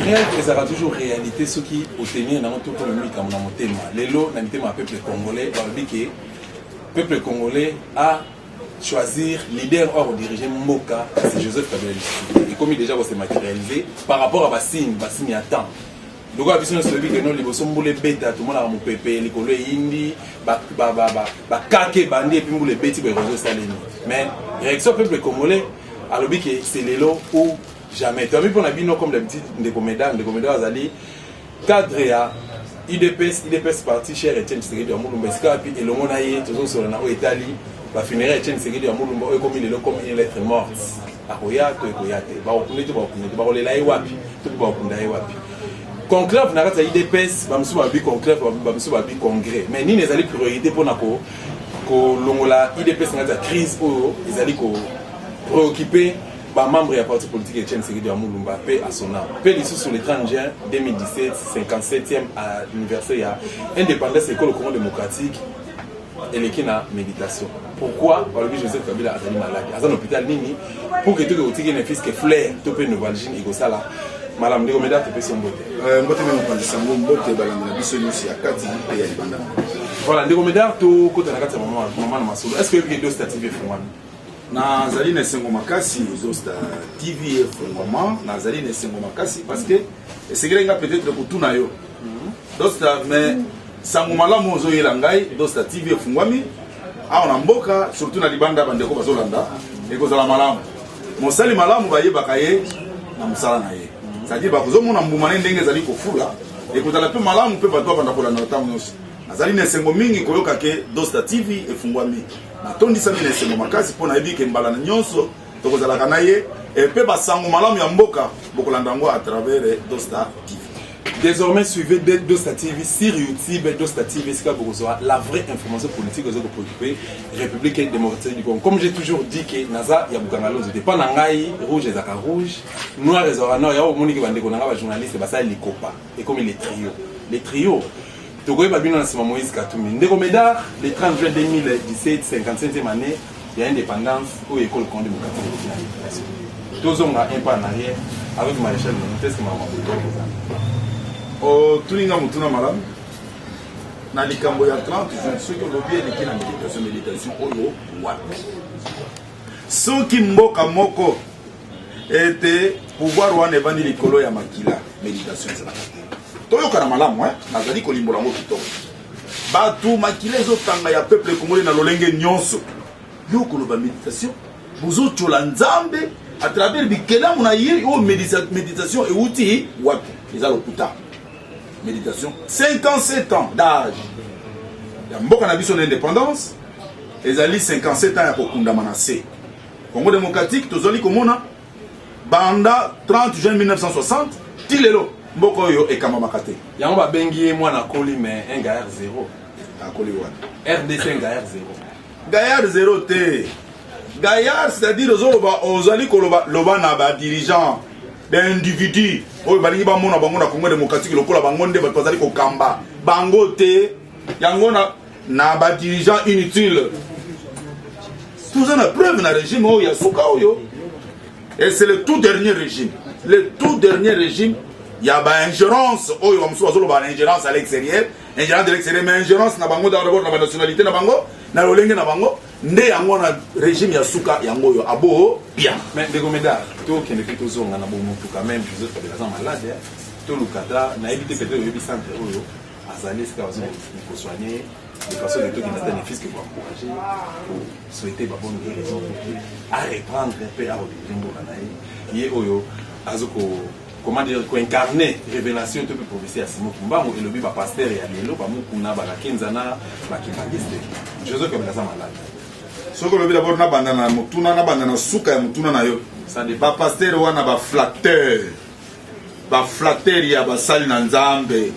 rêve ezalaka toujours réalité soki otenir nango to mpo memikamo na motema lelo na mitema ya peuple congolais balobi ke peuple congolais a choisir leader or diriger mboka c'est Joseph Kabila Tshisekedi et comme il déjà s'est matérialisé par rapport à bassigne à temps donc à biso celui que non liboso mbule beta tout le monde a mon pépé likolo indi ba kake bandi et puis mbule beti ba réseau salini mais réaction peuple congolais alobi que c'est lelo ou jamais tu as vu pour la bino comme d'habitude des comédiens azali cadre ya IDPS parti cher Etienne Tshisekedi ya Mulumba ska puis et le monde aye toujours sur na Italie ba funéraire Etienne Tshisekedi ya Mulumba comme il est comme une lettre morte akoya to ekoyate ba okunete ba olela wapi to ba okunda wapi conclave na kata IDPS ba msuba bi conclave ba msuba bi congrès mais ni nezali priorité pour nako ko longola IDPS ngata crise oyo ezali ko préoccuper ba membre ya parti politique Etienne Tshisekedi ya Mulumba paix à son âme paix ici sur le 30 juin 2017 57e anniversaire ya indépendance école Congo démocratique et l'équina méditation pourquoi Balobi Joseph Kabila azali malade azan hôpital nini pour que tout le tigé ne fils que flair topé novalgine igosala malam ndeko meda topé son bote mbote mena pandisa mbote balanga biso nyusi akati pe ya libanda voilà ndeko meda to kota na kati maman na masolo est-ce que vous deux statifié fumana na zali na sengo makasi zosta TV fungoma na zali na sengo makasi parce que segelenga peut-être kutuna yo dosta mais sango malamu zo yelangai dosta TV fungwami a na mboka surtout na libanda bandeko bazolanda ekozala malamu mosali malamu bayebaka ye na musala na ye c'est-à-dire bakozomona mbuma ndenge zali kofula ekozala pe malamu pe bato banda kolanda ntango nyonso azali na sengo mingi koyoka ke dosta TV efungwami natondisa mine sengo makasi pona yebi ke mbala na nyonso tokozalaka na ye pe basango malamu ya mboka bokolanda yango à travers dosta TV. Désormais, suivez Dosta TV sur YouTube, Dosta TV, c'est la vraie information politique aux autres préoccupés, République démocratique du Congo. Comme j'ai toujours dit que Naza, il y a beaucoup de choses. Pas Nangaï, rouge et Zaka rouge, noir et Zora noir, il y a beaucoup de journalistes, c'est les copains. Et comme les trios. Les trios, Togo et Babino, c'est Moïse Katoumi. Ndegomeda, le 30 juin 2017, 57e année, il y a indépendance au école Congo démocratique. Tous ont un pas en arrière avec Maréchal Montesquieu, o tulinga mutuna malam na likambo ya 30 juin soki olobi eleki na méditation oyo wapi soki mboka moko ete pouvoir wana evandi likolo ya makila méditation ezalaka te toyokana malamu nazali kolimbola yango kitoko bato makila ezotanga ya peuple congolais na lolenge nyonso yo koloba méditation bozotyola nzambe à travers bikelamu na ye oyo méditation euti wapi eza lokuta méditation 57 ans d'âge ya mboka na biso na indépendance ezali 57 ans ya kokundama na se Congo démocratique tozali komona banda 30 juin 1960 ti lelo mboka oyo ekamamaka te yango babengi ye mwana koli mais un gaillard 0 akoli wana RDC un gaillard 0 gaillard 0 te gaillard c'est-à-dire ozali koloba loba na ba dirigeant d'individu oyo balingi bamona bango na Congo démocratique lokola bango nde bato bazali kokamba bango te yango na ba dirigeant inutile tout ça na preuve na régime oyo ya suka oyo et c'est le tout dernier régime ya ba ingérence oyo bamusu bazoloba na ingérence à l'extérieur ingérence de l'extérieur mais ingérence na bango d'abord na ba nationalité na bango na lolenge na bango nde yango na régime ya suka yango yo abo bien mais Ndegomeda to kende fito zonga na bomutu quand même je sais pas malade to lukata na éviter peut-être le centre oyo azali ska wazo pour soigner de façon de tout qui n'a bénéfice que pour encourager pour souhaiter ba bonne guérison pour à reprendre un peu à Rimbo kanaï yé oyo azoko comment dire ko incarner révélation to peut prophétie à Simon Kumba et le bi ba pasteur ya lelo ba mukuna ba kenzana ba kimagiste Joseph Kabila malade soko lobi d'abord na bandana mutuna na bandana suka ya mutuna na yo ba pasteur wana ba flatteur ya basali na nzambe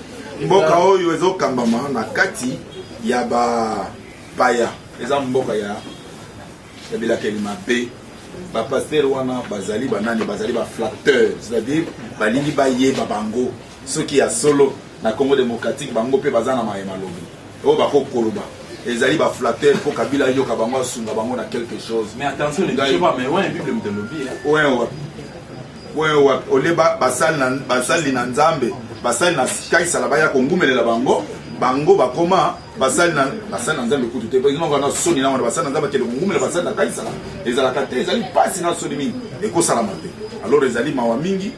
mboka oyo ezokambama na kati ya ba paya eza mboka ya bilakeli mabe ba pasteur wana bazali banani bazali ba flatteur c'est-à-dire balingi bayeba bango soki ya solo na Congo démocratique bango pe bazana mayema lobi o bakokoloba ezali ba flatteur pour Kabila yoka bango sunga bango na quelque chose mais attention les gars pas mais ouais bible de lobby point ole basali na nzambe basali na kaisa la baya kongumelela bango bango bakoma basali na nzambe kutu te parce na soni na basali na nzambe kele kongumela basali na kaisa la ezalaka te ezali pasi na soni mingi ekosala te alors ezali mawa mingi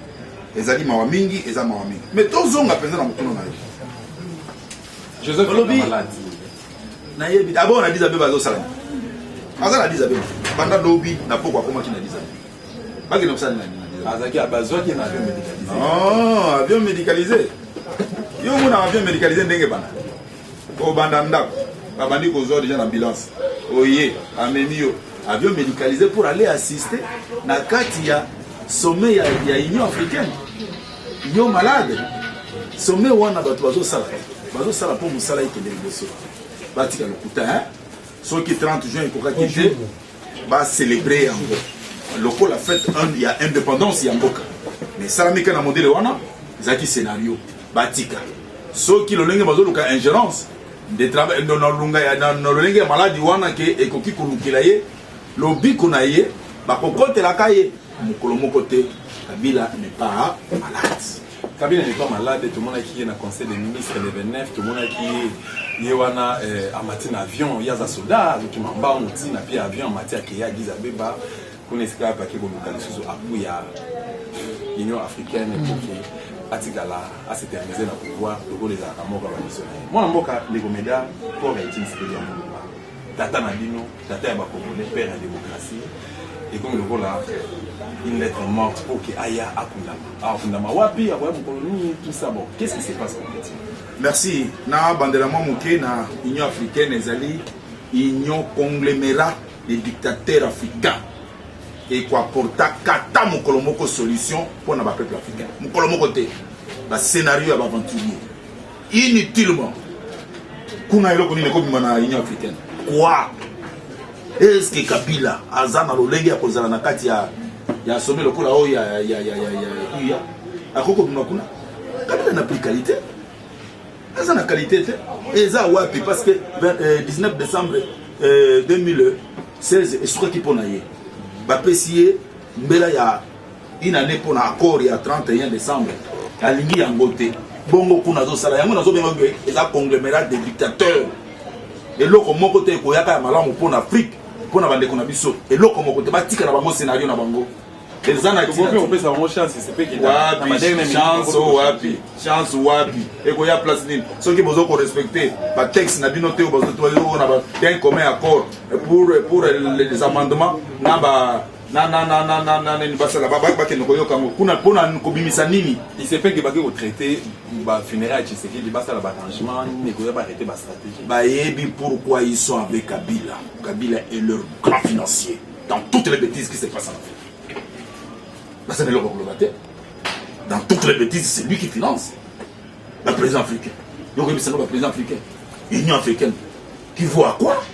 eza mawa mingi mais tozonga penza na mutuno na yo Joseph malade na yebi d'abord na dizabe bazosala azala dizabe banda lobi na pokwa koma kina dizabe baki na kusala na azaki abazwaki na avion médicalisé non avion médicalisé yo mona avion médicalisé ndenge bana o banda ndako babandi kozwa déjà na ambulance oye amemi yo avion médicalisé pour aller assister na kati ya sommet ya Union africaine yo malade sommet wana bato bazosala pour musala ikende liboso batika lokuta hein soki 30 juin ekokaki te bacélébrer yango lokola fête il y a indépendance ya mboka mais salamika na modele wana ezalaki scénario batika soki lolenge bazoluka ingérence de travail na lolenge ya maladi wana ke ekoki kolukela ye lobiko na ye bakokotelaka ye mokolo moko te Kabila n'est pas malade. Kabila n'est pas malade, tout le monde qui est dans le conseil des ministres le 29, tout le monde qui est en matière d'avion, il y a des soldats, qui m'en bas, on dit, il y a avion en matière qui est à Gizabeba, qu'on est esclave, qui est localisé à Bouya, l'Union africaine, et Atigala, à s'éterniser dans le pouvoir, le rôle des Akamora, moi, en Boka, les Gomédas, pour être une série en Tata Nadino, Tata Yabakobole, père de la démocratie, et comme le rôle là, une lettre morte pour que Aya Akundama. Wapi, tout ça. Bon, qu'est-ce qui se passe concrètement? Merci. Na bandelamon mouké na Union africaine ezali Union conglomérat des dictateurs africains. Et quoi porta kata mukolomoko solution pour na peuple africain. Mukolomoko te. La scénario à aventurier. Inutilement. Kuna eloko ni ko bimana Union africaine. Quoi? Est-ce que Kabila azana lolenge ya kozala na kati ya sommet le kola ya akoko bimakuna Kabila na plus qualité azana qualité te eza wapi parce que 19 décembre 2016 esuka ki pona ye ba pesier mbela ya une année pona accord ya 31 décembre alingi yango te bongo kuna zo sala yango nazo benga eza conglomérat de dictateurs et loko moko te ko yaka ya malamu pona Afrique pona bande kona biso et loko moko te batika na bango scénario na bango ezana on peut savoir chance c'est pas qu'il chance wapi et ko ya place nini ceux qui besoin ko respecter ba texte na bino te besoin to na ba d'un commun accord pour les amendements na ba na ni basala ba ke no koyoka kuna pona ko bimisa nini il se fait que ba ko traiter ba funérailles c'est qui di basala ba arrangement ni ko ba arrêter ba stratégie ba yebi pourquoi ils sont avec Kabila. Kabila est leur grand financier dans toutes les bêtises qui se passent en Afrique. Dans toutes les bêtises, c'est lui qui finance le président africain. Donc, c'est le président africain. L'Union africaine. Qui voit quoi?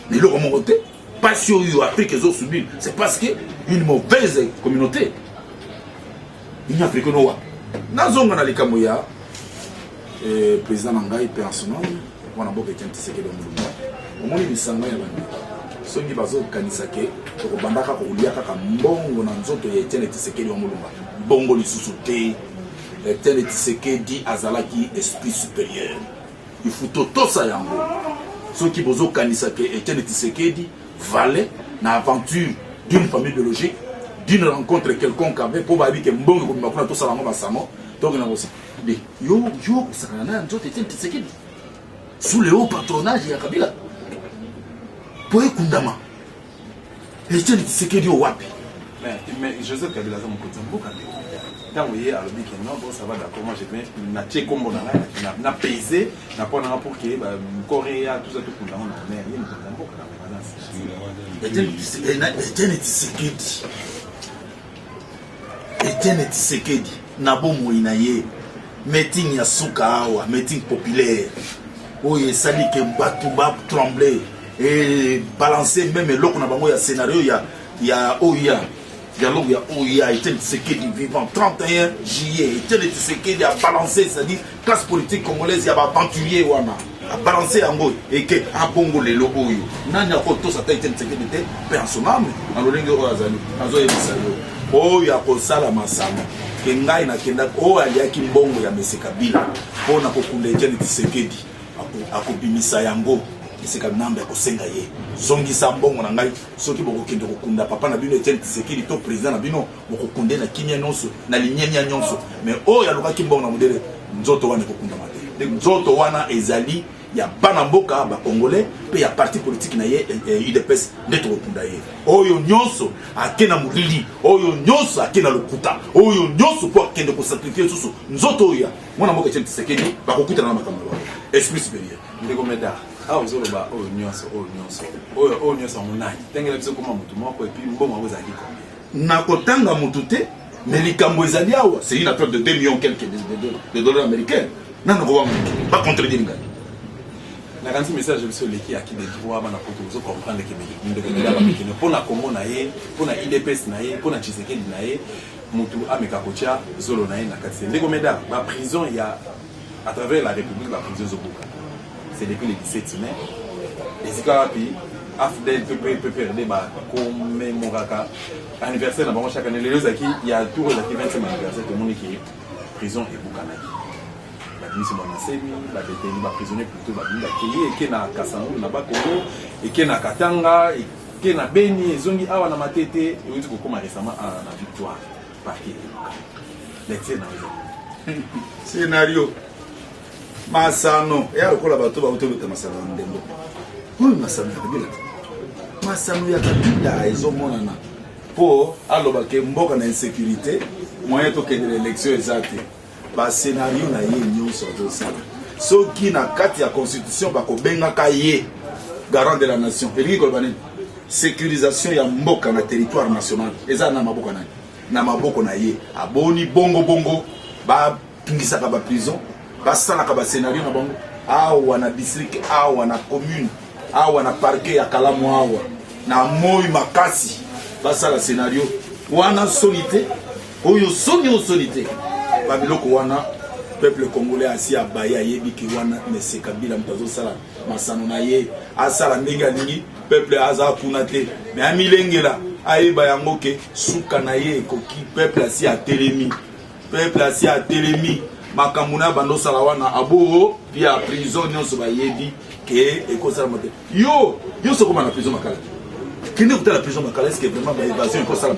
Mais le remonté, pas sur l'Afrique qu'ils ont subi. C'est parce qu'une mauvaise communauté. L'Union africaine, on a les Kamoya, président Nangaï, personnel, on a beaucoup de gens qui se on a dit songi bazo kanisake to bandaka ko uliaka ka mbongo na nzoto ya Etienne Tshisekedi wa Mulumba bongo lisusu te Etienne Tshisekedi azalaki esprit supérieur il faut toto ça yango soki bozo kanisake Etienne Tshisekedi valait na aventure d'une famille biologique d'une rencontre quelconque avec pour babi ke mbongo ko makuna to sala ngo basamo donc na bosi de yo sakana nzoto Etienne Tshisekedi sous le haut patronage ya Kabila pour Kundama. Et tu sais que Dieu wapi. Mais Joseph Kabila ça mon côté beaucoup quand vous voyez à l'objet que non bon ça va d'accord moi j'ai bien na tché combo na pesé na pour que Corée tout ça tout Kundama na mais il y a Etienne Tshisekedi na bomo inaye meeting ya suka awa meeting populaire oye sali ke batu ba trembler et balancer même l'eau qu'on a bango ya scénario ya OIA dialogue ya OIA Etienne Tshisekedi vivant 31 juillet Etienne Tshisekedi a balancé c'est-à-dire classe politique congolaise ya ba aventurier wana a balancé yango et que a bongo lelo oyo nani a ko to sa Etienne Tshisekedi te personnellement na lolenge o azali azo yebisa yo oyo ya kosala masano ke ngai nakenda oyo aliaki mbongo ya Mese Kabila mpona kokunda Etienne Tshisekedi akobimisa yango Mese Kabila namba kosenga ye zongisa mbongo na ngai soki bokokende kokunda papa na bino Etienne Tshisekedi to président na bino bokokunde na kimia nyonso na linyenya nyonso mais oyo alukaki mbongo na modele nzoto wana kokunda mate nzoto wana ezali ya bana mboka ba congolais pe ya parti politique na ye UDPS ndeto kokunda ye oyo nyonso akena mulili oyo nyonso akena lokuta oyo nyonso po akende ko sacrifier susu nzoto oya mwana mboka Etienne Tshisekedi ba kokuta na makambo ba esprit supérieur ndeko meda ozoloba oyo nyonso monani tengela biso koma mutu moko et puis mbongo azali combien na kotanga mutu te mais likambo ezali awa c'est une affaire de 2 millions quelques de dollars américains nano ko ba contredire ngai na kanti message biso leki aki de droit bana poto zo comprendre que ndeko meda ba mikino pona Congo na ye pona IDPS na ye pona Tshisekedi na ye mutu ameka kocha zolo na ye na kati ndeko meda ba prison ya à travers la République la prison zobuka c'est depuis le 17 mai les Ikapi AFDEL peut perdre ba commémoraka anniversaire na bango chaque année les zaki il y a tout le 25e anniversaire de Monique prison et Bukanaki la mise mon semi la détenu ba prisonnier plutôt ba binda qui na Kasangu na ba Congo et qui na Katanga et qui na Beni zongi awa na matete et on dit ko koma récemment na victoire parquet l'excès na scénario masano ya lokola bato bautobeta masano ndembo oyo masano ya kabila masano ya kabila ezomonana po aloba ke mboka na insécurité moyen tokendela élection ezate ba scénario na ye nyonso azosala soki na kati ya constitution bakobengaka ye garant de la nation elingi koloba nini sécurisation ya mboka na territoire national eza na maboko nani na maboko na ye aboni bongo batungisaka ba prison basalaka ba scénario na bango awa na district awa na commune awa na parquet ya Kalamu awa na moi makasi basala scénario wana solité oyo solité babiloko wana peuple congolais asi abaya yebi ki wana Mese Kabila mtazo sala masano na ye asala ndenge alingi peuple aza kuna te mais amilengela ayeba yango ke suka na ye koki peuple asi atelemi makamuna bando sala wana abo via prison nyonso bayebi ke ekosala mote yo so koma na prison makala kende kuta la prison makala est-ce que vraiment ba évasion ekosala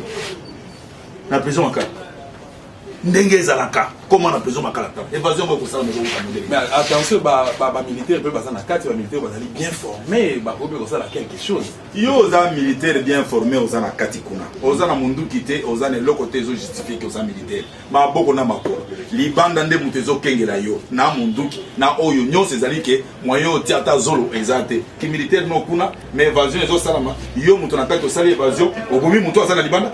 na prison makala ndenge ezalaka comment na prison makala évasion ba ekosala mo mais attention ba militaire peut baza na kati ba militaire bazali bien formé ba obe kosala quelque chose yo za militaire bien formé ozana kati kuna ozana mundu kité ozana loko tezo justifier que ozana militaire ba boko na makolo libanda nde mutezo kengela yo na mundu na oyo nyonso ezali ke moyo tiata zolo exacte ki militaire no kuna mais évasion ezo salama yo muto na kati osali évasion obomi muto azana libanda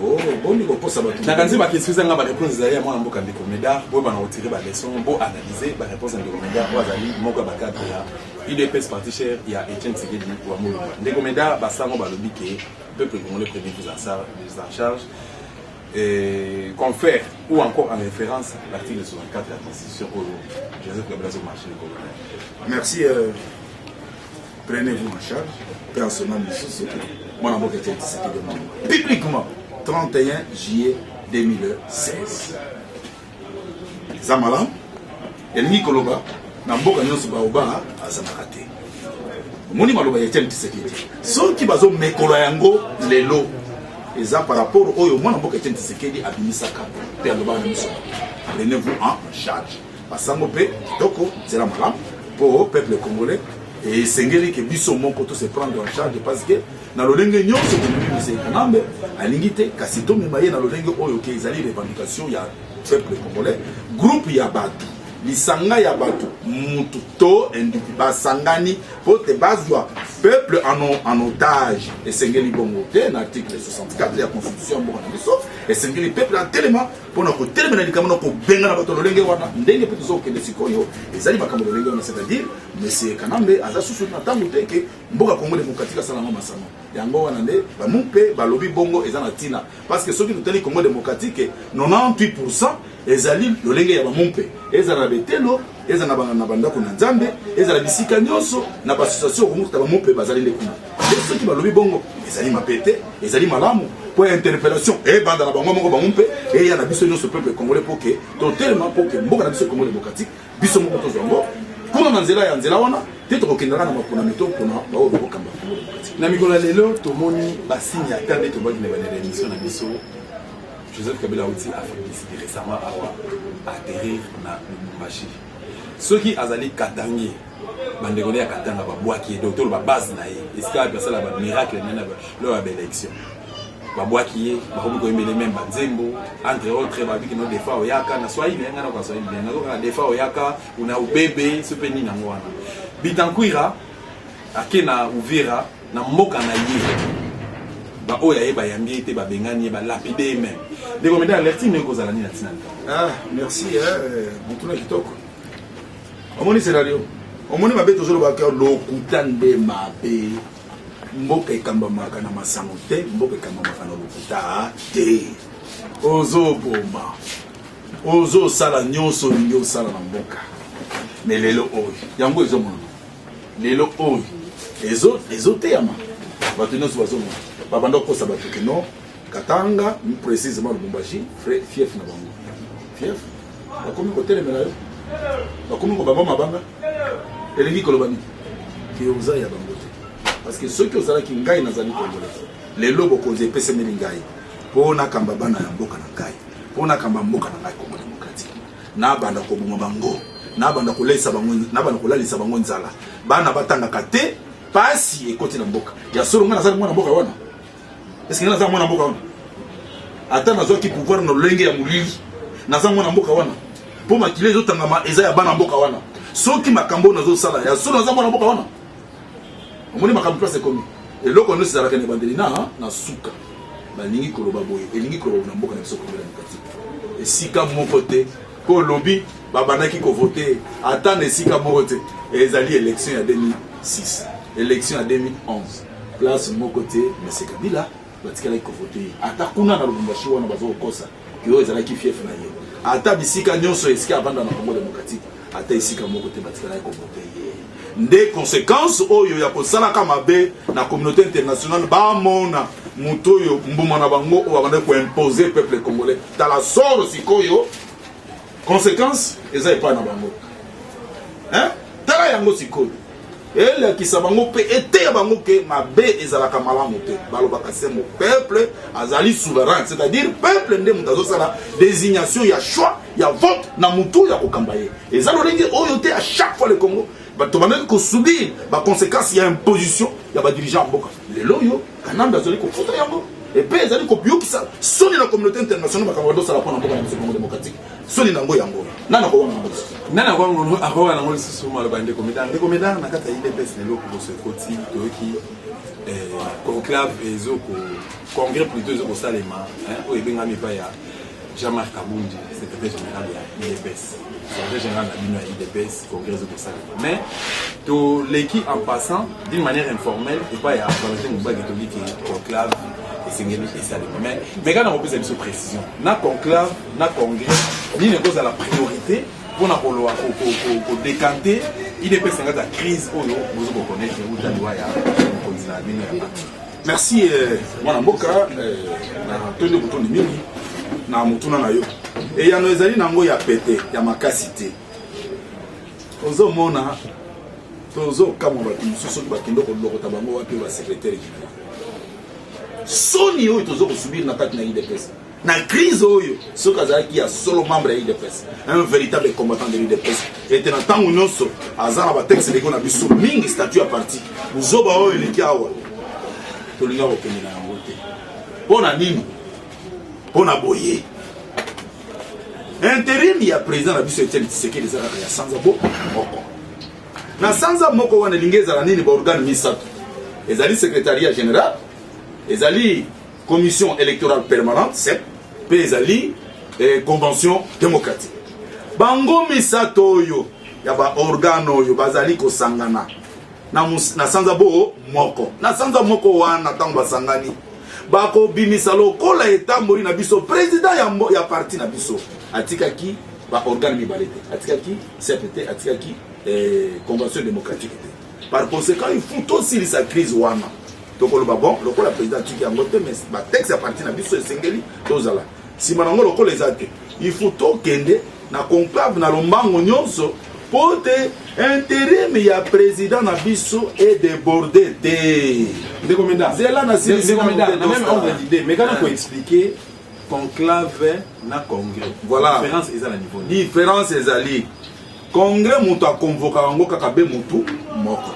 oh boni ko posa ba na kanzi ba question nga ba réponse ezali ya mwana mboka ndeko meda bo ba na retirer ba leçon bo analyser ba réponse ndeko meda bo azali moko ba cadre ya UDPS parti cher ya Etienne Tshisekedi wa Mulumba ndeko meda ba sango ba lobi ke peuple congolais prévu vous en charge confère ou encore en référence l'article 64 de la Constitution au Joseph Kabila sur marché de Congo. Merci prenez-vous en charge personnellement moi na mboka Etienne Tshisekedi publiquement 31 juillet 2016. Zamala, Elmi Koloba, Namboka Nyonso Baoba, Azanakate. Moni Maloba Etienne Tshisekedi. Ceux qui bazo Mekolo Yango, Lelo, et ça par rapport au Namboka Etienne Tshisekedi, Abimisaka, Père Loba Nyonso. Prenez-vous en charge. Basangope, Toko, c'est la malam, pour le peuple congolais. Et Sengeli que biso moko to se prendre en charge parce que na lolenge nyonso ko se kanambe alingite kasito memaye na lolenge oyo ke ezali revendication ya peuple congolais groupe ya batu lisanga ya batu mutu to individu basangani pote bazwa peuple en otage et Sengeli bongo te na article 64 de la constitution bongo na biso et Sengeli peuple en tellement pona ko tellement na likamano ko benga na bato lolenge wana ndenge pe tozo kende sikoyo ezali makambo lolenge wana c'est-à-dire monsieur Kanambe aza susu na tango te ke mboka Congo démocratique salama masano yango wana nde ba mumpe ba lobi bongo ezana tina parce que soki totali Congo démocratique 98% ezali lolenge ya ba mumpe ezana betelo ezana na bandako na nzambe ezana bisika nyonso na ba association ko muta ba mumpe bazali le kuna et soki ba lobi bongo ezali mapete ezali malamu pour interpellation et banda na bango moko bango mpe et ya na biso nyonso peuple congolais pour que totalement pour que mboka na biso Congo démocratique biso moko tozwango kuna na nzela ya nzela wana te tokokendaka na mapona mito mpona bao bokokamba Congo démocratique na mikolo lelo tomoni basigne ya kande tobaki na banela émission na biso Joseph Kabila outi Afrique décidé récemment à atterrir na Lubumbashi soki azali katangi bandekone ya katanga babwaki docteur ba base na ye esika basala ba miracle na lo ya élection babwaki ye bakomi ko emele même banzembo entre autres babiki no defa oyaka na swahili ngana kwa swahili na ko defa oyaka una ubebe supeni na ngwana bitankuira akena Uvira na mboka na ye ba oya ye ba yambi te ba bengani ba lapide même de comédien alerti ne kozala ni na tina merci mutuna kitoko omoni scénario omoni mabe tozolo ba ka lokuta nde mabe mboka ekambamaka na masango te mboka ekambamaka na lokuta te ozoboma ozosala nyonso olingi osala na mboka me lelo oyo yango ezomona lelo oyo ezoteyama bato nyonso bazomona babanda kokosa bato ke non katanga précisément Lubumbashi fief na bango fief bakomi kotelemela yo bakomi kobamba mabanga elingi koloba nini ke oza ya bango te parce que soki ozalaki ngai nazali congolais lelo bokonzi epesemeli ngai mpo nakamba bana ya mboka na ngai mpo nakamba mboka na ngai Congo démocratique nabanda koboma bango nabanda kolalisa bango nzala bana batangaka te pasi ekoti na mboka ya solo ngai nazali mwana mboka wana est-ce que nazali mwana mboka wana ata nazwaki pouvoir na lolenge ya molili nazali mwana mboka wana mpo makili ezotangama eza ya bana mboka wana soki makambo nazosala ya solo nazali mwana mboka wana omoni makambo place ekomi eloko nyonso ezalaka na ebandeli na suka balingi koloba boye elingi koloba na mboka na biso Congo démocratique esika moko te mpo lobi babandaki kovote ata na esika moko te ezali élection ya 2006 élection ya 2011 place moko te M. Kabila batikalaki kovote ye ata kuna na Lubumbashi wana bazokokosa oyo ezalaki fief na ye ata bisika nyonso esika avanda na Congo démocratique ata esika moko te batikalaki kovote ye nde conséquence oyo ya kosalaka mabe na communauté internationale bamona moto oyo mbuma na bango oyo babanda koimposer peuple congolais tala soro sikoyo conséquence eza epai na bango tala yango sikoyo elakisa bango mpe eteya bango ke mabe ezalaka malamu te balobaka sembo peuple azali souverain c'est-à-dire peuple nde moto azosala désignation ya choix ya vote na motu ya kokamba ye eza lolenge oyo te à chaque fois le Congo bato bandaki kosubir baconséquence ya imposition ya badirigeant ya mboka lelo oyo kanambe azali kofuta yango epe ezali koyokisa soni na communauté internationale makambo bandosala mpona mboka na biso Congo démocratique soni nango yango nana kowanga yango nana kwango akowa nango lisusu maloba ndeko medang na kati ya IDPS lelo kosekoti toyoki conclave ezoko congrès plutôt ezokosalema oyo ebengami epai ya Jean-Marc Kabundi secrétaire général ya IDPS secrétaire général na bino ya IDPS congrès ezokosalema mais toleki en passant d'une manière informelle epai ya Valentin Mubaki toliki conclave esengeli esalema mais kana kopesa biso précision na conclave na congrès nini ekozala priorité mpona koloa kodécanter IDPS ngata crise oyo bozo kokonaitre utaliwa ya mokonzi na bino ya bato. Merci mwana mboka na tondi kutondi mingi na mutuna na yo eyano ezali nango ya pete ya makasi te ozomona tozokamwa bato mosusu soki bakende kolokota bango wapi ba secrétaire général soni oyo tozokosubir na kati na IDPS na crise oyo soki azalaki ya solo membre ya IDPS un véritable combattant de l'IDPS ete na ntango nyonso aza na batexte leko na biso mingi statut ya parti buzoba oyo eleki awa tolinga kokende na yango te mpo na nini mpo na boye intérim ya président na biso Etienne Tshisekedi eza kaka ya sanza moko na sanza moko wana elingi ezala nini baorgane misato ezali secrétariat général ezali commission électorale permanente CEP mpe ezali convention démocratique bango misato oyo ya baorgane oyo bazali kosangana na sanza moko na sanza moko wana ntango basangani bakobimisa lokola etamboli na biso président ya parti na biso atikaki baorgane mibale te atikaki CEP te atikaki convention démocratique te par conséquent il faut tosilisa crise wana tokoloba bon lokola président tiki yango te mais batexte ya parti na biso esengeli tozala nsima nango lokola eza te il faut tokende na conclave na lombango nyonso po te intérim ya président na biso est débordé te zela na même ordre d'idée mais quand on expliquer conclave na congrès voilà différence eza na niveau différence ezali congrès moto akonvoka yango kaka be mutu moko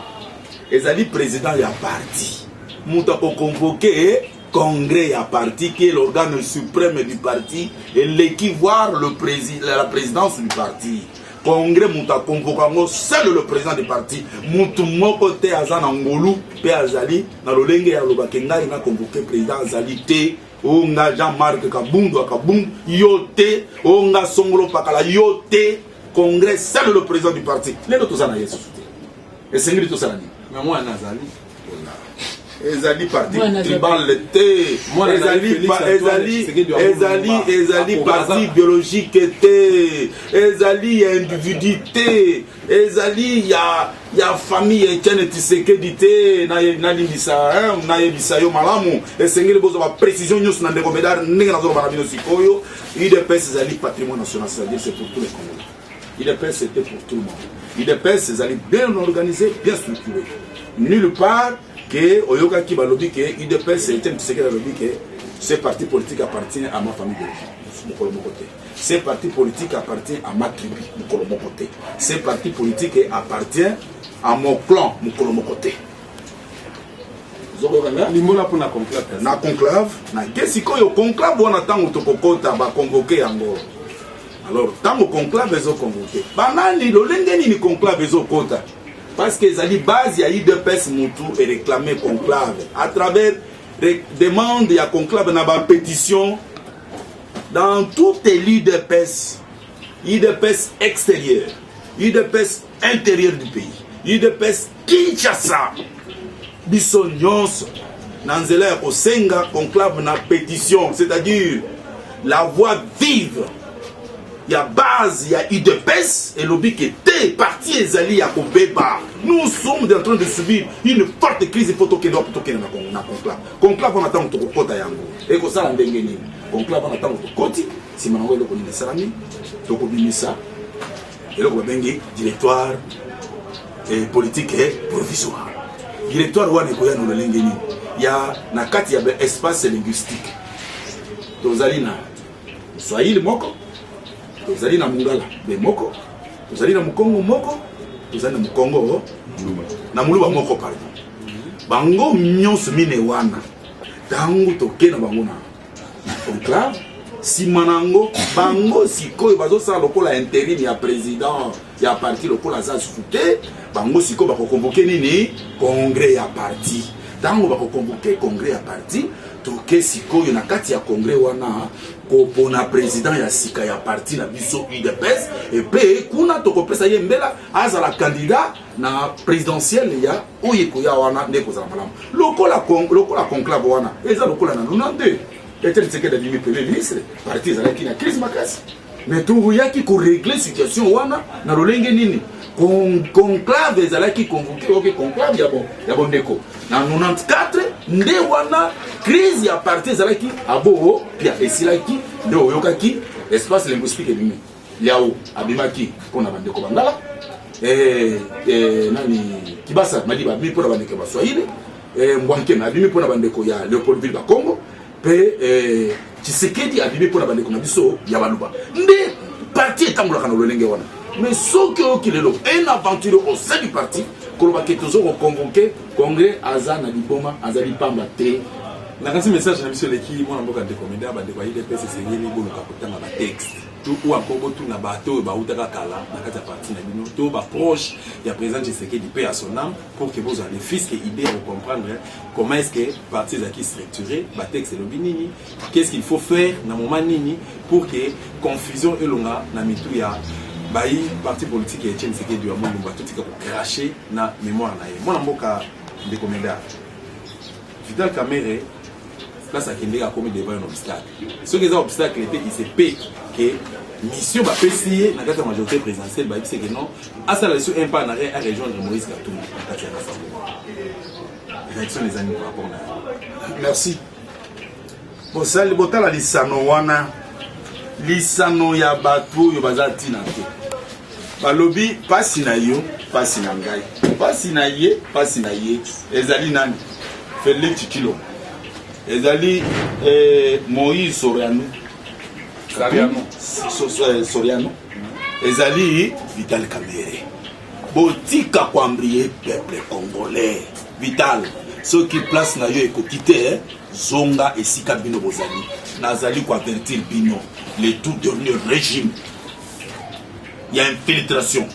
ezali président ya parti moto akoconvoke congrès ya parti qui est l'organe suprême du parti et l'équivalent voir la présidence du parti congrès moto akonvoka yango seul le président du parti mutu moko te aza na ngolu pe azali na lolenge ya lobake ngai na convoqué président azali te onga Jean-Marc Kabundu akabundu yote onga Songolo Pakala yote congrès seul le président du parti les autres ana yesu et c'est lui tout ça mais moi nazali ezali parti tribal te ezali parti biologique te ezali individu te ezali ya famille Etienne Tshisekedi te na limbisa na yebisa yo malamu esengeli bozo ba précision nyos na ndeko medar ndenge na zo bana bino sikoyo IDPS ezali patrimoine national, c'est-à-dire c'est pour tous les Congolais. IDPS c'était pour tout le monde. IDPS ezali bien organisé, bien structuré. Nulle part que Oyoka qui balobi que IDPS Etienne Tshisekedi balobi que ce parti politique appartient à ma famille de côté. Ce parti politique appartient à ma tribu, mon côté. Ce parti politique appartient à mon clan, mon côté. Na conclave, na kesiko yo conclave on attend utokokota ba convoquer yango. Alors tango conclave ezo convoquer. Banani lo lengeni ni conclave ezo kota. Parce que zali base ya IDPS mutu et réclamer conclave à travers des demandes ya conclave na ba pétition dans toutes les l'IDPS, IDPS extérieur, IDPS intérieur du pays, IDPS Kinshasa, biso nyonso, nanzela ko senga conclave na pétition, c'est-à-dire la voix vive, il y a base, il y a IDPS, et l'objet qui était parti ezali à Kobeba. Nous sommes en train de subir une forte crise, il faut toquer na conclave. Conclave on attend to kota yango. Et ko sala ndenge nini? Conclave on attend to koti, si manango eloko ni salami, to ko bimisa. Eloko bengi directoire et politique et provisoire. Directoire wana ko ya no lenge nini? Ya na kati ya espace linguistique. Tozali na Swahili moko, tozali na Mungala be moko, tozali na Mukongo moko, tozali na Mukongo na Muluba moko pardon. Bango nyonso mine wana tango toke na bango na conclave simanango bango sikoyo bazosala lokola intérim ya président ya parti lokola za sufute bango sikoyo bako convoquer nini congrès ya parti tango bako convoquer congrès ya parti toke sikoyo na kati ya congrès wana kopona président ya sika ya parti na biso UDPS et pe kuna tokopesa ye mbela azala candidat na présidentielle ya oyeko ya wana ndeko za malamu lokola conclave wana eza lokola na 92 Etienne Tshisekedi devenu premier ministre parti ezala ki na crise makasi mais tout yaki ko régler situation wana na lolenge nini conclave ezala ki convoqué OK conclave ya bon ndeko na 94 nde wana crise ya parti ezala ki abo pia esilaki nde oyokaki espace linguistique ebimi liao abimaki pona bandeko bangala nani Kibasa Madiba abimi pona bandeko ba Swahili Mbwanke abimi pona bandeko ya Léopoldville ba Congo pe Tshisekedi abimi pona bandeko na biso ya Baluba nde parti etangolaka na lolenge wana mais ce qui est un aventure au sein du parti koloba ke tozo ko convoquer congrès azana liboma azali pamba te na kasi message na biso leki mwana mboka de comédia ba de kwa IDPS sengeli boluka kotanga ba texte tout ou encore botu na bato ba utaka kala na kati ya parti na bino to ba proche ya président Tshisekedi paix à son âme pour que vous allez fisque idée de comprendre comment est-ce que parti est structuré ba texte le binini qu'est-ce qu'il faut faire na moment nini pour que confusion elonga na mitu ya bayi parti politique et Etienne Tshisekedi du Amondo ba tout ko cracher na mémoire na ye mwana mboka de comédia Vital Kamerhe place à Kendega comme devant un obstacle. Ce qui est un obstacle était il se paie que mission va essayer dans la majorité présidentielle bah c'est que non à ça la un pas en arrière à rejoindre Moïse Katumbi dans cette assemblée réaction les amis par rapport à merci bon ça le botal la lisano wana lisano ya batu yo bazati na te balobi pasi na yo pasi na ngai pasi na ye ezali nani Félix Tshilombo ezali Moïse Soriano ezali Vital Kamerhe botika kwambrie peuple congolais Vital ceux qui place na yo ekokite zonga esika bino bozali nazali ko avertir bino les tout dernier régime il y a infiltration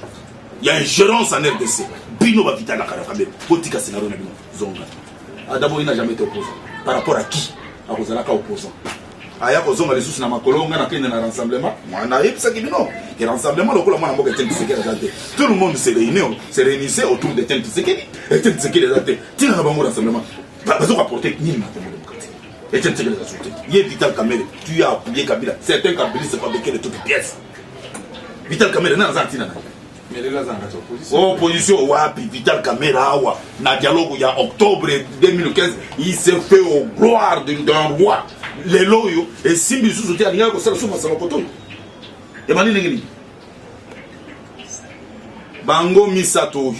il y a ingérence en RDC bino ba Vital Kamerhe botika scénario na bino zonga d'abord il n'a jamais été opposant par rapport à qui à kozalaka opposant aya kozonga les sous na makolo nga na kende na rassemblement mwana yebisa kibino que rassemblement lokola mwana mboka Etienne Tshisekedi azate tout le monde se réunissait autour d'Etienne Tshisekedi Etienne Tshisekedi azate tina na bango rassemblement bazo rapporter nini na Congo démocratique Etienne Tshisekedi azate yé Vital Kamerhe tu as appuyé Kabila certains kabilistes fabriquaient de toutes pièces Vital Kamerhe na zantina na mais les gars en opposition wapi Vital Kamerhe awa na dialogue il y a octobre 2015 il s'est fait au gloire d'un roi les loyo et simbi sous soutien à ko sala suma sala koto et mani ngini bango misato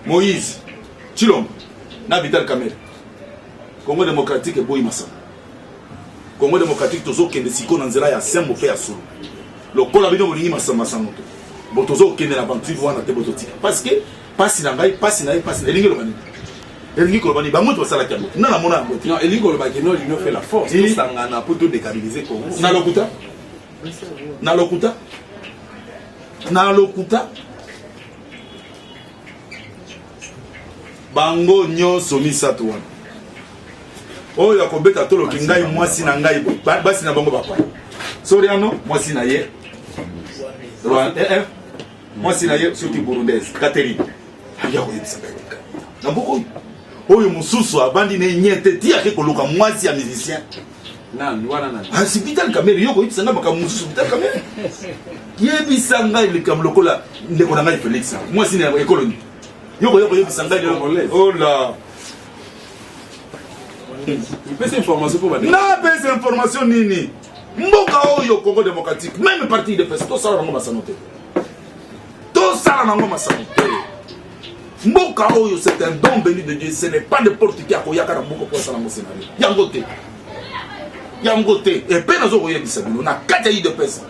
Moïse Tshilombo na Vital Kamerhe Congo démocratique et boy masana Congo démocratique tozo kende siko na nzela ya sembo pe ya solo lokola bino bolingi masama sanoto botozo kende na bantu wana te bototika parce que pasi na ngai pasi na elingi lo bani elingi ko bani bango to sala kya na mona non elingi ko baki no l'union fait la force tout sangana pour tout décabiliser Congo na lokuta bango nyonso misato wana oyo akobeta tolo kingai mwasi na ngai basi na bango bapa Soriano mwasi na ye mwasi na ye soki burundaise Catherine ya koyebisa na boko oyo mususu abandi ne nyete tia ke koluka mwasi ya musicien nan wana nan asi Vital Kamerhe yoko yebisa nga baka mususu Vital Kamerhe yebisa nga likam lokola ndeko na ngai Félix mwasi na ekolonie yoko yebisa nga oh là pesa information pour na pesa information nini mboka oyo Congo démocratique même parti de pesa to sala nango masanote mboka oyo c'est un don béni de Dieu ce n'est pas n'importe qui a koyaka na mboka pour sala mo scénario yango te et pe nazo koyebisa bino na kati ya de pesa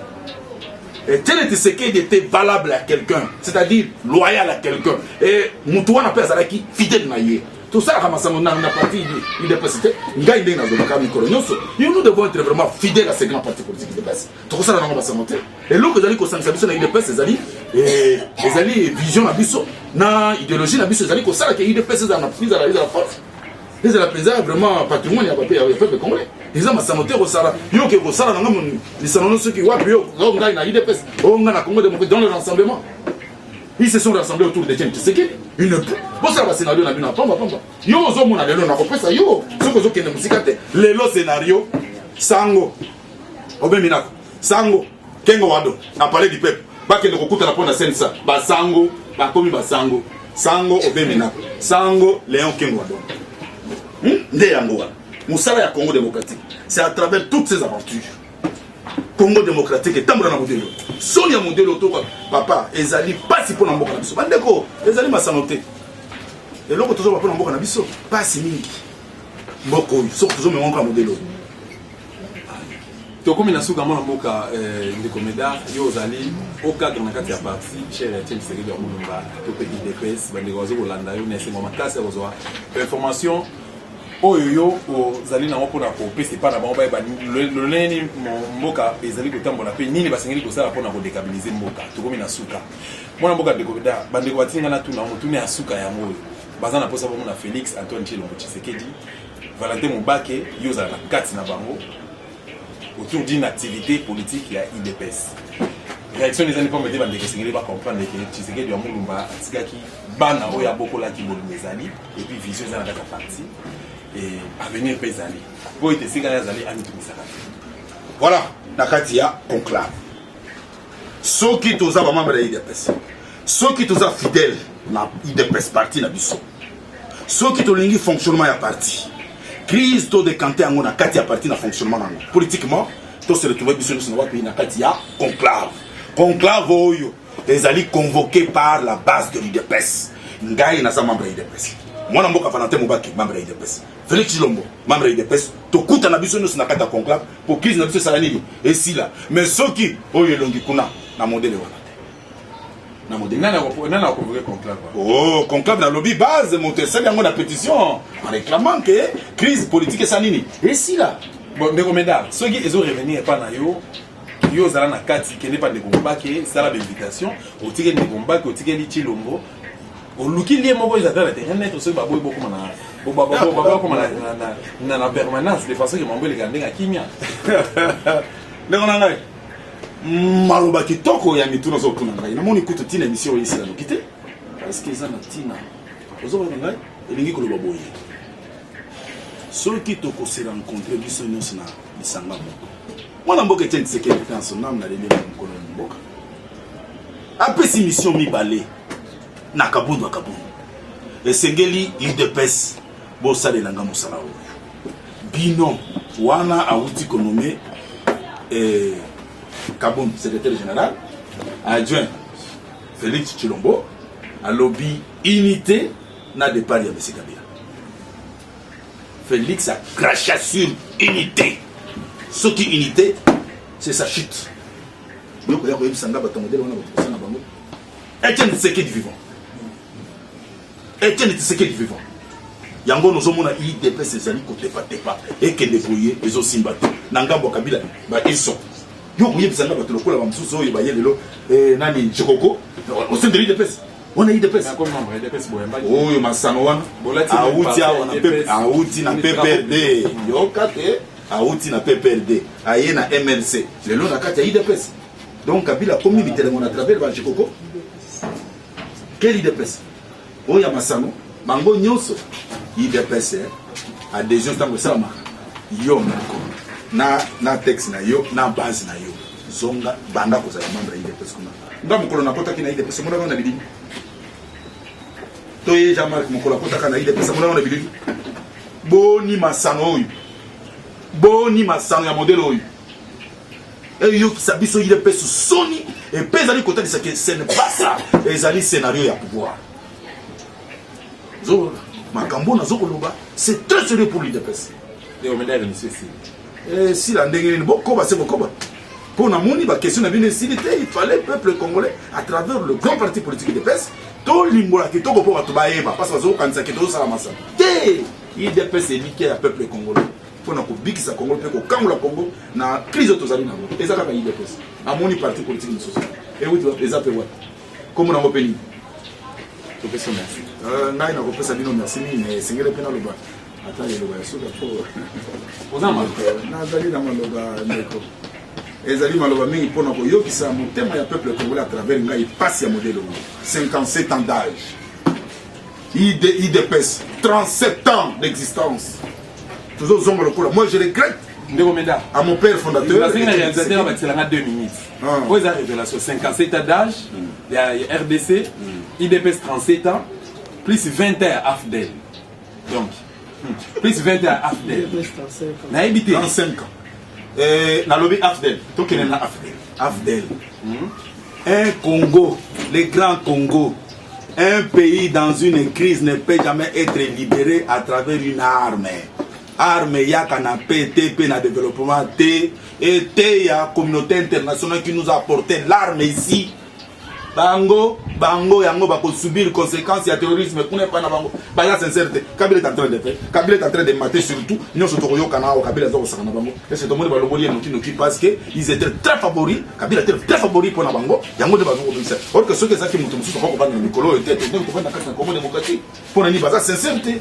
et Etienne Tshisekedi était valable à quelqu'un c'est-à-dire loyal à quelqu'un et mutu wana pe azalaki fidèle na ye tout ça comme ça na parti il est passé ngai ndenge nazo ka mikolo nyonso nous devons être vraiment fidèles à ces grands partis politiques de base tout ça na ngoma samonte et loko zali ko sangisa biso na IDPS ezali vision na biso na idéologie na biso ezali ko sala ke IDPS za na prise à la force les la pesa vraiment patrimoine ya peuple congolais ils ont samonte ko sala yo ke ko sala na ngam ni sanono ceux qui wapi yo ngai na IDPS nga na Congo démocratique dans le rassemblement. Ils se sont rassemblés autour de Etienne Tshisekedi. Une bon ça va scénario na bina pamba. Yo zo mona lelo na kopesa yo. Soko zo kende musikate. Lelo scénario sango. Obe minako. Sango kengo wado na parler du peuple. Ba kende kokuta na pona sensa. Ba sango, ba komi ba sango. Sango obe minako. Sango Léon kengo wado. Nde yango wa. Musala ya Congo démocratique. C'est à travers toutes ces aventures. Congo démocratique et tambour na modelo. Sonia modelo to papa ezali pasi pona mboka na biso. Bandeko ezali masanote. Et loko tozo pona mboka na biso pasi mingi. Mboko soko tozo me monka modelo. To komi na suka mona mboka ndeko Médard yo zali au cadre na kati ya parti cher Etienne Tshisekedi Mulumba to pe IDPS bandeko wazo kolanda yo na sema makasi wazo information oyo ozali na moko na kopesa pa na bango ba loleni mboka ezali kotambola pe nini basengeli kosala pona ko déstabiliser mboka tokomi na suka mwana mboka dekobeda bandeko batinga na tuna motune ya suka ya moyo bazana posa bomo na Félix Antoine Tshilombo Tshisekedi Valentin Mubake yo zala na kati na bango autour d'une activité politique ya IDPS réaction les années pas me dire bandeko sengeli ba comprendre que Tshisekedi Mulumba atikaki bana oya bokola ki bolumba ezali et puis vision za na kaka parti et avenir pesali. Voilà. na kati ya conclave soki toza ba membre ya IDPS soki toza fidèle na IDPS parti na biso soki tolingi fonctionnement ya parti crise to décanter yango na kati ya parti na fonctionnement nango politiquement to se retrouver biso nyonso na wapi na kati ya conclave oyo ezali convoqué par la base de l'IDPS ngai naza membre ya IDPS mwana mboka Valentin Mubaki membre ya IDPS Félix Chilombo membre ya IDPS tokuta na biso nyonso na kati ya conclave pour crise na biso esala nini esila mais soki oyo elongi kuna na modele wana na modele nana convoqué conclave oh conclave na lobby base montesali yango na pétition en réclamant que crise politique esala nini esila bon ndeko meda soki ezo revenir epa na yo yo ozala na kati kende pa ndeko Mbaki sala bainvitation otikeli ndeko Mbaki otikeli Chilombo oluki lie moko ezata na terrain net soki baboyi bokoma na permanence de façon que mambo eleka ndenge akimia ndeko na ngai maloba kitoko ya mituna ozokuna ngai namoni kutu tina émission oyo esila noki te parce que eza na tina ozokona ngai elingi koloba boye soki tokose rencontre biso nyonso na lisanga moko mwana mboka Etienne Tshisekedi mpe na son âme na leli na mokolo na mboka apesi mission mibale na kabundu ya kabundu esengeli IDPS bosalelanga mosala oyo bino wana awuti konome Kabundu secrétaire général adjoint Félix Chilombo alobi unité na départ ya M. Kabila Félix a craché sur unité ce qui unité c'est sa chute donc il y a eu sanga bato modèle wana bato na bango Etienne Tshisekedi vivant Etienne Tshisekedi vivant yango nozomona IDPS ezali kotepa et que débrouiller ezo simba na ngambo Kabila ba iso yo kuyebisanga bato lokola ba msusu oyo ba yelelo nani Chikoko au sein de l'IDPS on a IDPS comme membre IDPS boyamba oyo masano wana auti awana auti na PPRD yo kate auti na PPRD aye na MLC lelo na kati ya IDPS donc Kabila comme militaire on a travers ba Chikoko quel IDPS oyo masano bango nyonso IDPS adhésion tango sama yo na texte na yo na base na yo zonga banda kozala membre ya IDPS kuna nga mokolo na kota kina IDPS mona na bilili to ye Jean-Marc mokolo kota kana IDPS mona na bilili boni masano ya modèle oyo et yo kisabiso IDPS soni et pezali kota de ce que ce n'est pas ça ezali scénario ya pouvoir zo makambo na zokoloba c'est très sérieux pour l'IDPS et au médaille de monsieur si la ndenge ni bokoba c'est bokoba pour na moni ba question na bine silité il fallait peuple congolais à travers le grand parti politique IDPS to limbola kitoko po bato baeba parce que zo kanisa kito sala masa te IDPS éliqué à peuple congolais pour na ko bikisa Congo pe ko kangola Congo na crise tozali na ngo ezaka ka IDPS amoni parti politique ni social et oui eza pe wa comme na ngopeli to pesa merci ngai na ko pesa bino merci mais singele pe na loba ata le loba so da po ozama na zali na maloba ndeko ezali maloba mingi pona ko yokisa motema ya peuple congolais à travers ngai passe ya modèle 57 ans d'âge IDPS 37 ans d'existence toujours zongo lokola moi je regrette ndeko meda à mon père fondateur la réalisateur va tirer 2 minutes pour la révélation 57 ans d'âge il y a RDC IDPS 37 ans plus 20 ans AFDEL donc plus 20 ans AFDEL na habité 35 ans na lobby AFDEL to kenen na AFDEL un Congo le grand Congo un pays dans une crise ne peut jamais être libéré à travers une arme yaka na PTP na développement T et T ya communauté internationale qui nous a apporté l'arme ici bango yango bako subir conséquences ya terrorisme kuna pa na bango ba sincérité Kabila est en train de faire Kabila est en train de mater surtout nyonso to yoka na Kabila zo sakana bango et c'est tomoni ba loboli noki parce que ils étaient très favoris Kabila était très favori pour na bango yango de bazo ko bisa or que ceux qui zaki mutu musu ko ba na mikolo était donc ko na kata Congo démocratique pour na ni baza sincérité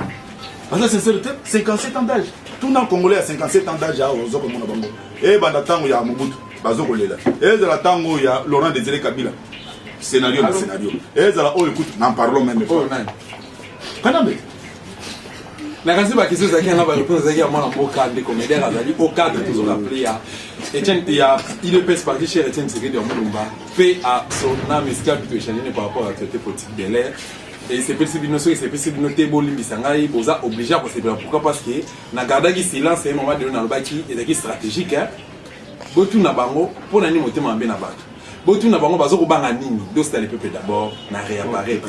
57 ans d'âge tout le Congolais à 57 ans d'âge aux autres mon bango et banda tango ya Mobutu bazo kolela et de la tango ya Laurent Désiré Kabila scénario na scénario et de la oh écoute n'en parlons même pas kanambe La question ba question zaki na ba réponse zaki à moi en cadre de comédien azali au cadre toujours appelé à Etienne il est pèse parti chez Etienne Tshisekedi de Mulumba fait à son âme escale plutôt échelonné par rapport à la société politique de l'air et c'est possible de noter c'est possible de noter bolimbi sangai boza obligé à procéder pourquoi parce que na garda qui silence et moment donné na lobaki et qui stratégique hein botu na bango pour nani motema mbe na bato botu na bango bazo ko banga nini dosta le peuple d'abord na réapparaître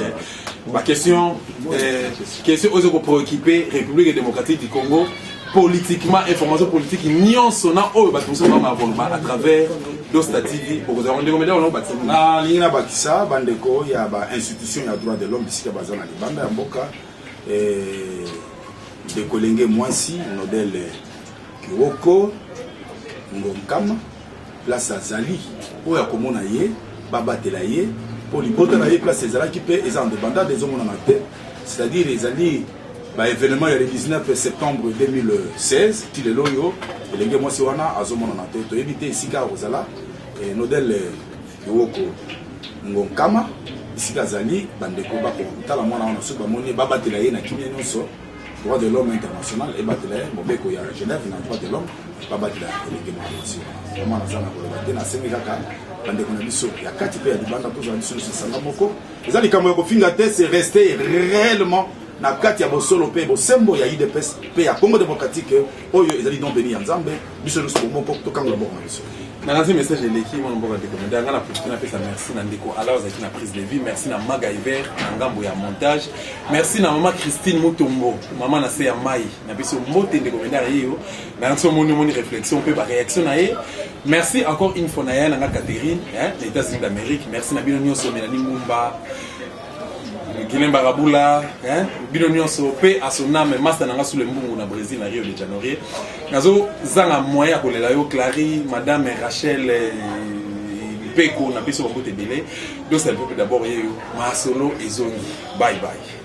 ma question aux préoccupés République démocratique du Congo politiquement information politique nion sona o ba tous à travers Dosta TV pour vous avoir des comédiens on bâti na lingina bakisa bandeko ya ba institution ya droit de l'homme bisika bazana libanda ya mboka de kolenge mwasi Nodel Kiwoko Ngonkama place azali oya komona ye babatela ye pour l'hypothèse na ye place ezalaki pe eza en débandade des hommes na tête c'est-à-dire les années bah événement le 19 septembre 2016 tile loyo elenge mwasi wana azomona na tête to éviter isika ozala Nodel Kiwoko Ngonkama isika azali bandeko bako tala mwana wana so bamoni babatela ye na kimia nyonso droit de l'homme international et batela mobeko ya Genève na droit de l'homme babatela elenge mwasi vraiment nazana ko batela na semikaka bandeko na biso ya kati pe ya libanda to za biso sanga moko eza likambo ya kofinga te c'est rester réellement na kati ya bosolo pe bosembo ya IDPS pe ya Congo démocratique oyo ezali donc béni ya Nzambe biso nyonso moko to kanga moko na biso na message de l'équipe mon mboka de comédien ngana profiter na pesa merci na ndeko alors zaki na prise de vie merci na Magaiver na ngambo ya montage merci na maman Christine Mutombo maman na se ya mai na biso mbote de comédien yeyo na nso moni réflexion pe ba réaction na ye merci encore une fois na ya na Catherine hein les États-Unis d'Amérique merci na bino nyonso Melanie Mumba Guilhem Barabula, bino nyonso pe a son âme master nanga sous le mbungu na Brésil na Rio de Janeiro. Nazo zanga moya kolela yo Clary, madame Rachel Peko na biso mbote belé. Donc c'est le peuple d'abord yeyo masolo ezongi. Bye bye.